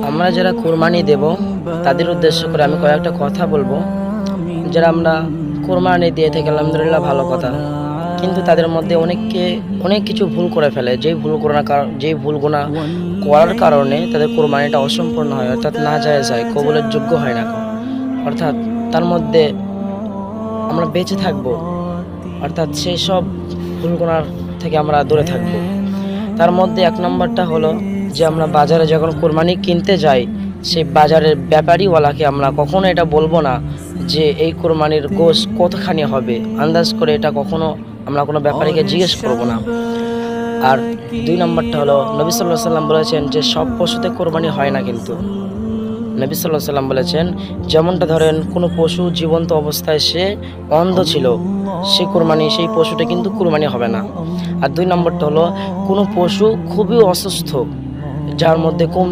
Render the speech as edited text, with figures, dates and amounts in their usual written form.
আমরা যারা কোরবানি দেব তাদের উদ্দেশ্য করে আমি কয়েকটা কথা বলবো। যারা আমরা কোরবানি দিয়ে থাকি আলহামদুলিল্লাহ ভালো কথা, কিন্তু তাদের মধ্যে অনেক কিছু ভুল করে ফেলে। যেই ভুলগুলো করার কারণে তাদের কোরবানিটা অসম্পূর্ণ হয়, অর্থাৎ না জায়েজ হয়, কবুলের যোগ্য হয় না। অর্থাৎ তার মধ্যে আমরা বেঁচে থাকবো, অর্থাৎ সেই সব ভুলগুনার থেকে আমরা দূরে থাকব। তার মধ্যে এক নম্বরটা হলো যে আমরা বাজারে যখন কোরবানি কিনতে যাই, সেই বাজারের ব্যাপারীওয়ালাকে আমরা কখনো এটা বলবো না যে এই কোরবানির গোশ কতখানি হবে, আন্দাজ করে এটা কখনো আমরা কোনো ব্যাপারীকে জিজ্ঞেস করব না। আর 2 নম্বরটা হলো নবী সাল্লাল্লাহু আলাইহি ওয়াসাল্লাম বলেছেন যে সব পশুতে কোরবানি হয় না। কিন্তু নবী সাল্লাল্লাহু আলাইহি ওয়াসাল্লাম বলেছেন, যেমনটা ধরেন কোনো পশু জীবন্ত অবস্থায় সে অন্ধ ছিল, সেই পশুটা কিন্তু কুরবানি হবে না। আর 2 নম্বরটা হলো কোনো পশু খুবই অসুস্থ, যার মধ্যে কম